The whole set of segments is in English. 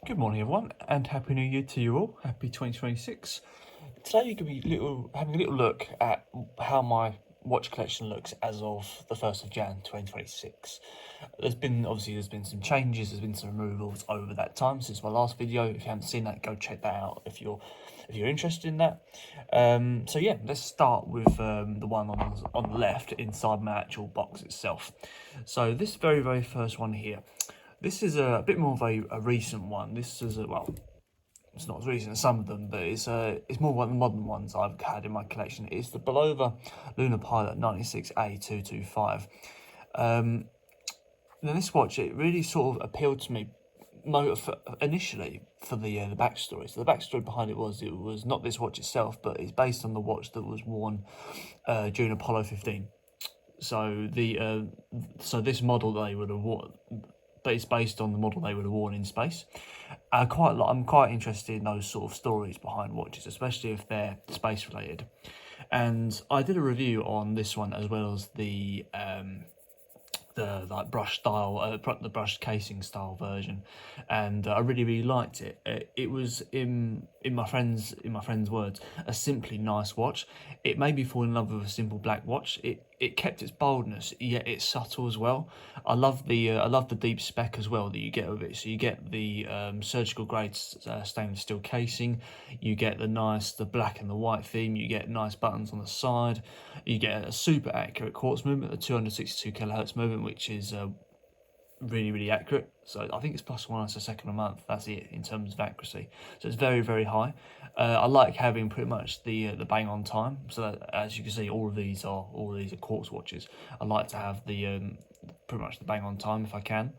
Good morning everyone and Happy New Year to you all. Happy 2026. Today you're going to be having a little look at how my watch collection looks as of the 1st of Jan 2026. There's been some changes, there's been some removals over that time since my last video. If you haven't seen that, go check that out if you're interested in that. So yeah, let's start with the one on the left inside my actual box itself. So this very first one here. This is a bit more of a recent one. This is it's not as recent as some of them, but it's more one of the modern ones I've had in my collection. It's the Bulova Lunar Pilot 96A225. Now this watch, it really sort of appealed to me initially for the backstory. So the backstory behind it was not this watch itself, but it's based on the watch that was worn during Apollo 15. So this model they would have worn, but it's based on the model they would have worn in space. I'm quite interested in those sort of stories behind watches, especially if they're space related. And I did a review on this one as well as the brush style, the brushed casing style version, and I really liked it. It was in my friend's words, a simply nice watch. It made me fall in love with a simple black watch. It kept its boldness, yet it's subtle as well. I love the deep spec as well that you get with it. So you get the surgical grade stainless steel casing, you get the black and the white theme, you get nice buttons on the side, you get a super accurate quartz movement, a 262 kilohertz movement, which is really accurate. So I think it's +1 second a month. That's it in terms of accuracy. So it's very high. I like having pretty much the bang on time. So that, as you can see, all of these are quartz watches. I like to have the pretty much the bang on time if I can.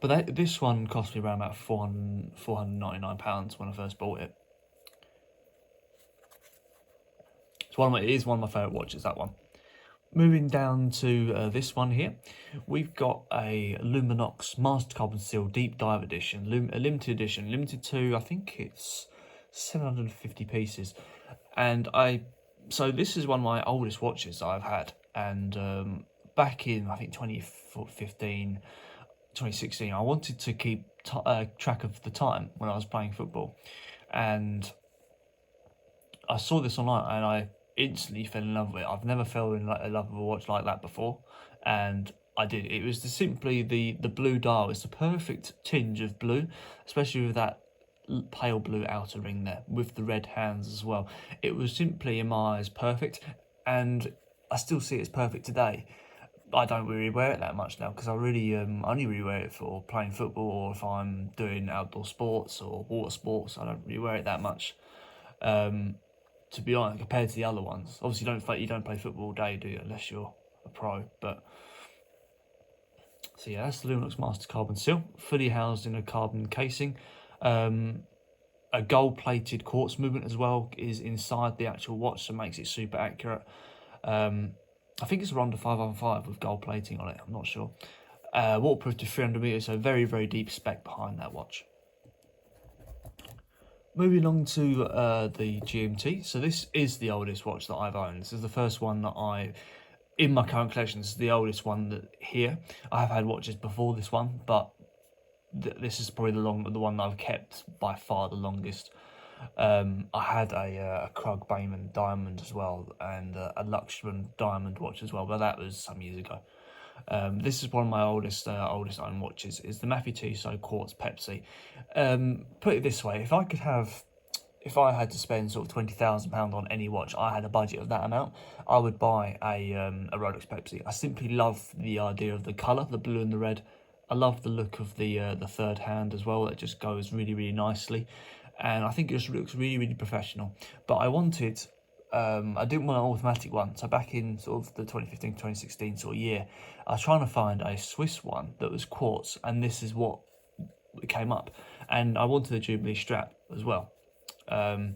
But this one cost me around about £499 when I first bought it. It is one of my favourite watches, that one. Moving down to this one here, we've got a Luminox Master Carbon Steel Deep Dive Edition, a limited edition, limited to, I think it's 750 pieces. And so this is one of my oldest watches that I've had. And back in, I think 2015, 2016, I wanted to keep track of the time when I was playing football. And I saw this online and I instantly fell in love with it. I've never fell in love with a watch like that before, and I did. It was simply the blue dial. It's the perfect tinge of blue, especially with that pale blue outer ring there with the red hands as well. It was simply, in my eyes, perfect, and I still see it's perfect today. I don't really wear it that much now because I really only really wear it for playing football, or if I'm doing outdoor sports or water sports. I don't really wear it that much. To be honest, compared to the other ones. Obviously you don't play football all day, do you, unless you're a pro. But so yeah, that's the Luminox Master Carbon Steel, fully housed in a carbon casing. A gold plated quartz movement as well is inside the actual watch, so it makes it super accurate. I think it's around a 515 with gold plating on it, I'm not sure. Waterproof to 300 meters, so very deep spec behind that watch. Moving on to the GMT. So this is the oldest watch that I've owned. This is the first one that in my current collection, this is the oldest one that here. I have had watches before this one, but this is probably the one that I've kept by far the longest. I had a Krug Bayman diamond as well, and a Luxman diamond watch as well, but that was some years ago. This is one of my oldest owned watches. Is the Mathey Tissot Quartz Pepsi. Put it this way: if I had to spend sort of £20,000 on any watch, I had a budget of that amount, I would buy a Rolex Pepsi. I simply love the idea of the colour, the blue and the red. I love the look of the third hand as well. It just goes really nicely, and I think it just looks really professional. But I didn't want an automatic one. So back in sort of the 2015, 2016 sort of year, I was trying to find a Swiss one that was quartz, and this is what came up. And I wanted a Jubilee strap as well. I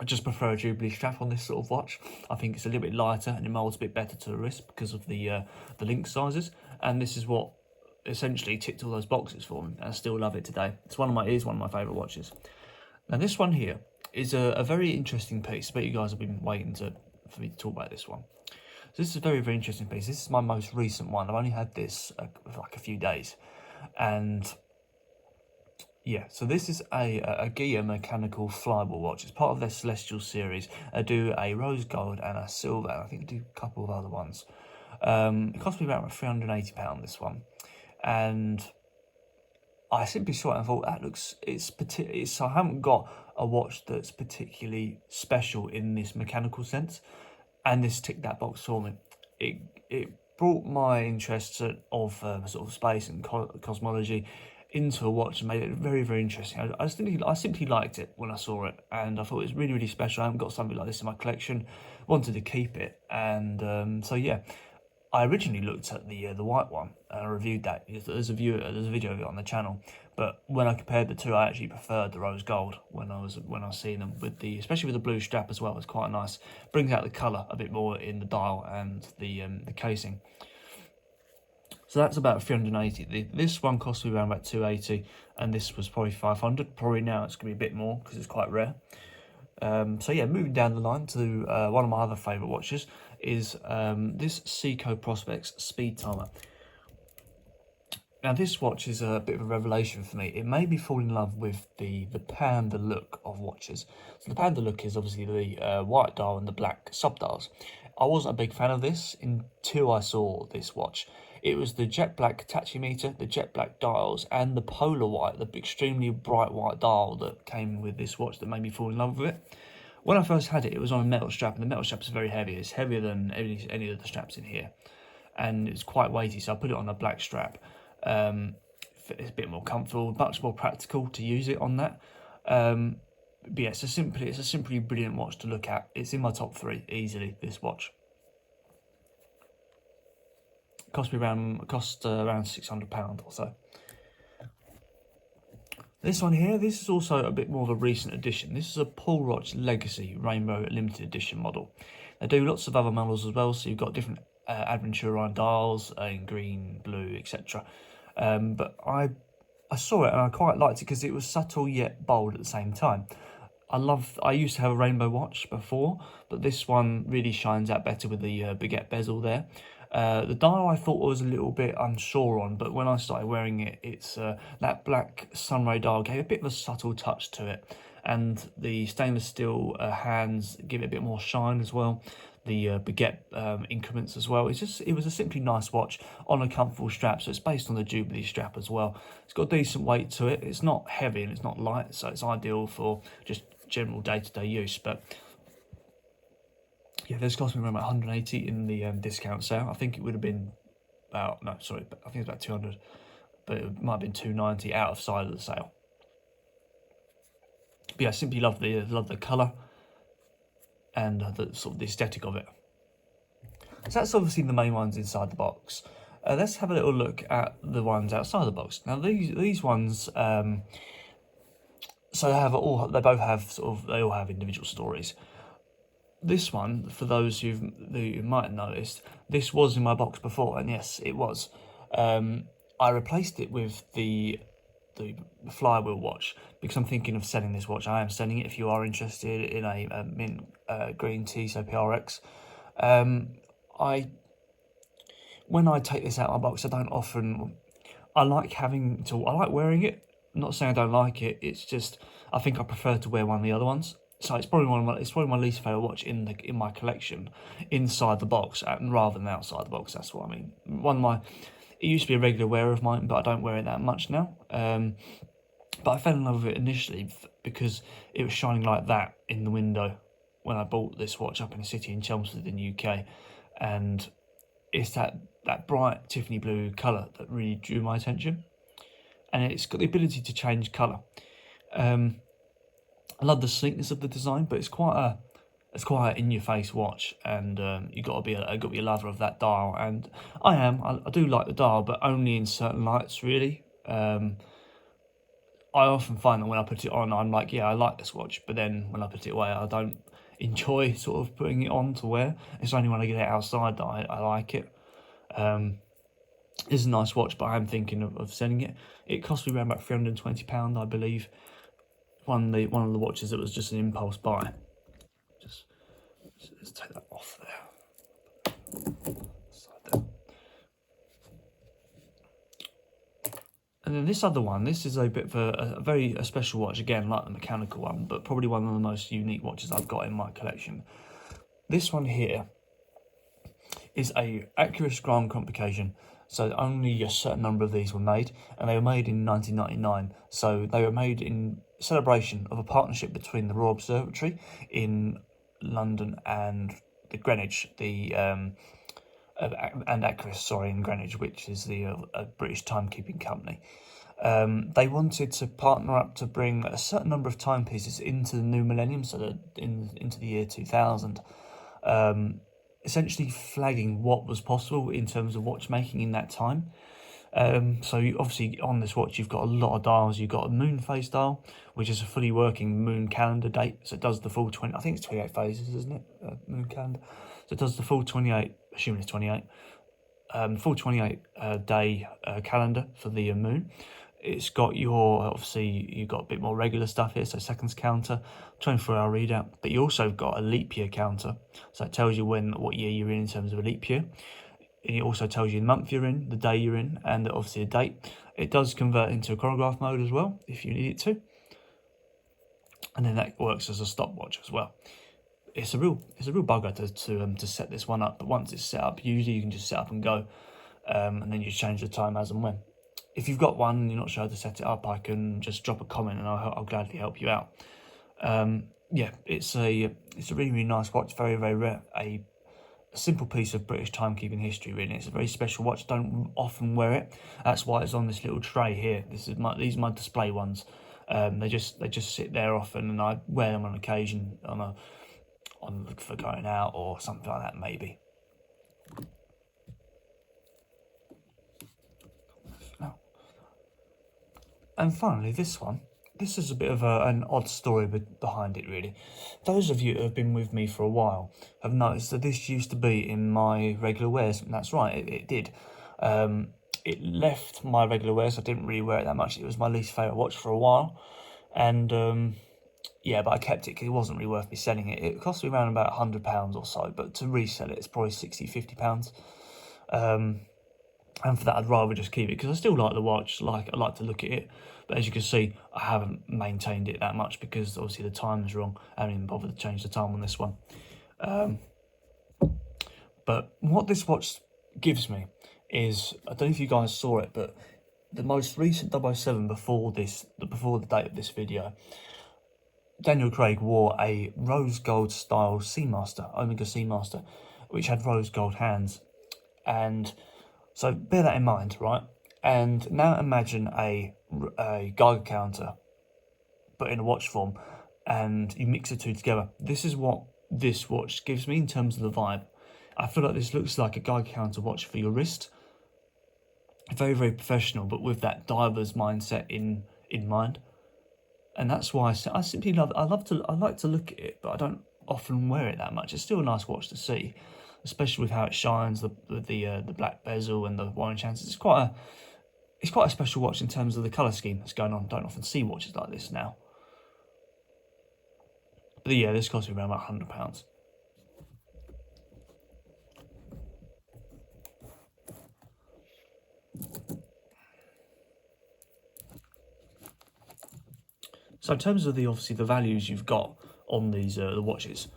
just prefer a Jubilee strap on this sort of watch. I think it's a little bit lighter and it molds a bit better to the wrist because of the link sizes. And this is what essentially ticked all those boxes for me. And I still love it today. It is one of my favourite watches. Now this one here is a very interesting piece. I bet you guys have been waiting for me to talk about this one. So this is a very interesting piece. This is my most recent one. I've only had this for like a few days, and Yeah, so this is a Gia mechanical flywheel watch. It's part of their Celestial series. They do a rose gold and a silver, and I think they do a couple of other ones. It cost me about £380, this one. And I simply saw it and thought, that looks, I haven't got a watch that's particularly special in this mechanical sense. And this ticked that box for me. It brought my interest of sort of space and cosmology into a watch and made it very, very interesting. I simply liked it when I saw it, and I thought it was really, really special. I haven't got something like this in my collection. Wanted to keep it, and so yeah. I originally looked at the white one and I reviewed that. There's a video of it on the channel, but when I compared the two, I actually preferred the rose gold when I was seeing them with especially with the blue strap as well. It's quite nice. Brings out the colour a bit more in the dial and the casing. So that's about 380. This one cost me around about 280, and this was probably 500. Probably now it's gonna be a bit more because it's quite rare. So yeah, moving down the line to one of my other favourite watches is this Seiko Prospex Speed Timer. Now this watch is a bit of a revelation for me. It made me fall in love with the panda look of watches. So the panda look is obviously the white dial and the black sub-dials. I wasn't a big fan of this until I saw this watch. It was the jet black tachymeter, the jet black dials, and the polar white, the extremely bright white dial that came with this watch that made me fall in love with it. When I first had it, it was on a metal strap, and the metal strap is very heavy. It's heavier than any of the straps in here, and it's quite weighty, so I put it on a black strap. It's a bit more comfortable, much more practical to use it on that. But yeah, it's a simply brilliant watch to look at. It's in my top 3 easily, this watch. Cost around £600 or so. This one here, this is also a bit more of a recent addition. This is a Paul Roch Legacy Rainbow Limited Edition model. They do lots of other models as well, so you've got different Aventurine dials in green, blue, etc. But I saw it and I quite liked it because it was subtle yet bold at the same time. I used to have a rainbow watch before, but this one really shines out better with the baguette bezel there. The dial I thought was a little bit unsure on, but when I started wearing it, it's that black sunray dial gave a bit of a subtle touch to it, and the stainless steel hands give it a bit more shine as well. The baguette increments as well. It was a simply nice watch on a comfortable strap. So it's based on the Jubilee strap as well. It's got decent weight to it. It's not heavy and it's not light, so it's ideal for just general day-to-day use. But yeah, this cost me around about 180 in the discount sale. I think it would have been about I think it's about 200, but it might have been 290 out of side of the sale. But yeah, I simply love the colour and the sort of the aesthetic of it. So that's obviously the main ones inside the box. Let's have a little look at the ones outside the box. Now these ones, so they all have individual stories. This one, for those who might have noticed, this was in my box before, and yes, it was. I replaced it with the flywheel watch because I'm thinking of selling this watch. I am selling it if you are interested in a mint green Tissot PRX. When I take this out of my box, I don't often. I like wearing it. I'm not saying I don't like it. It's just I think I prefer to wear one of the other ones. So it's probably my least favorite watch in my collection, inside the box rather than outside the box. That's what I mean. It used to be a regular wearer of mine, but I don't wear it that much now. But I fell in love with it initially because it was shining like that in the window when I bought this watch up in a city in Chelmsford in the UK, and it's that bright Tiffany blue colour that really drew my attention, and it's got the ability to change colour. I love the sleekness of the design, but it's quite an in-your-face watch, and you got to be a lover of that dial. And I do like the dial, but only in certain lights, really. I often find that when I put it on, I'm like, yeah, I like this watch, but then when I put it away, I don't enjoy sort of putting it on to wear. It's only when I get it outside that I like it. It's a nice watch, but I am thinking of selling it. It cost me around about £320, I believe. One of the watches that was just an impulse buy. Let's take that off there. And then this other one, this is a bit of a very special watch, again, like the mechanical one, but probably one of the most unique watches I've got in my collection. This one here is a accurate grand complication. So only a certain number of these were made, and they were made in 1999. So they were made in celebration of a partnership between the Royal Observatory in London and the Greenwich, and Acris, sorry, in Greenwich, which is the British timekeeping company. They wanted to partner up to bring a certain number of timepieces into the new millennium, so that into the year 2000, essentially flagging what was possible in terms of watchmaking in that time. So obviously on this watch you've got a lot of dials. You've got a moon phase dial, which is a fully working moon calendar date, so it does the full 20, I think it's 28 phases, isn't it, moon calendar? So it does the full 28, assuming it's 28, full 28 day calendar for the moon. It's got you've got a bit more regular stuff here, so seconds counter, 24-hour readout, but you also got a leap year counter, so it tells you what year you're in terms of a leap year. And it also tells you the month you're in, the day you're in, and obviously a date. It does convert into a chronograph mode as well, if you need it to. And then that works as a stopwatch as well. It's a real bugger to set this one up, but once it's set up, usually you can just set up and go, and then you change the time as and when. If you've got one and you're not sure how to set it up, I can just drop a comment and I'll gladly help you out. Yeah, it's a really, really nice watch, very, very rare, a simple piece of British timekeeping history, really. It's a very special watch. Don't often wear it. That's why it's on this little tray here. These are my display ones. They just sit there often, and I wear them on occasion for going out or something like that, maybe. And finally, this one. This is a bit of an odd story behind it, really. Those of you who have been with me for a while have noticed that this used to be in my regular wears, and that's right, it did. It left my regular wears. I didn't really wear it that much. It was my least favourite watch for a while, and yeah, but I kept it because it wasn't really worth me selling it. It cost me around about £100 or so, but to resell it, it's probably £60-50. And for that, I'd rather just keep it because I still like the watch. I like to look at it, but as you can see, I haven't maintained it that much because obviously the time is wrong. I haven't even bothered to change the time on this one. But what this watch gives me is, I don't know if you guys saw it, but the most recent 007 before the date of this video, Daniel Craig wore a rose gold style Seamaster, Omega Seamaster, which had rose gold hands. And so bear that in mind, right? And now imagine a Geiger counter, but in a watch form, and you mix the two together. This is what this watch gives me in terms of the vibe. I feel like this looks like a Geiger counter watch for your wrist. Very, very professional, but with that diver's mindset in mind. And that's why I simply love it. I like to look at it, but I don't often wear it that much. It's still a nice watch to see, especially with how it shines, the black bezel and the orange hands. It's quite a special watch in terms of the colour scheme that's going on. Don't often see watches like this now. But yeah, this cost me around about £100. So in terms of obviously the values you've got on these the watches,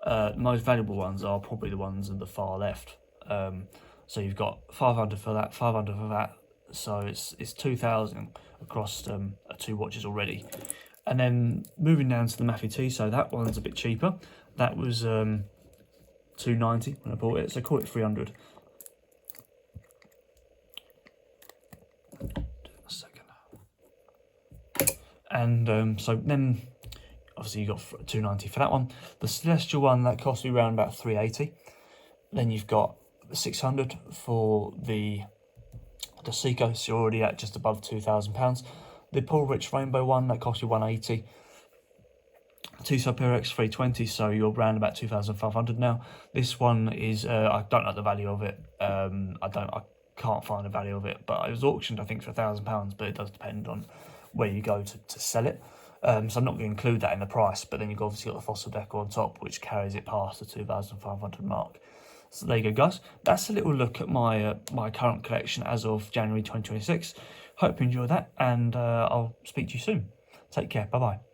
the most valuable ones are probably the ones on the far left. So you've got 500 for that, 500 for that. So it's 2,000 across two watches already. And then moving down to the Mathey Tissot, that one's a bit cheaper. That was $290 when I bought it, so call it 300. A second. And so then obviously you got $290 for that one. The Celestial one, that cost me around about $380. Then you've got 600 for the Seiko, so you're already at just above £2,000. The Paul Rich Rainbow one, that cost you $180. Tissot PRX 320, so you're around about 2,500 now. This one is I don't know the value of it. I can't find the value of it, but it was auctioned I think for £1,000, but it does depend on where you go to sell it. So I'm not going to include that in the price, but then you've obviously got the fossil decor on top, which carries it past the 2,500 mark. So there you go, guys. That's a little look at my my current collection as of January 2026. Hope you enjoyed that, and I'll speak to you soon. Take care. Bye bye.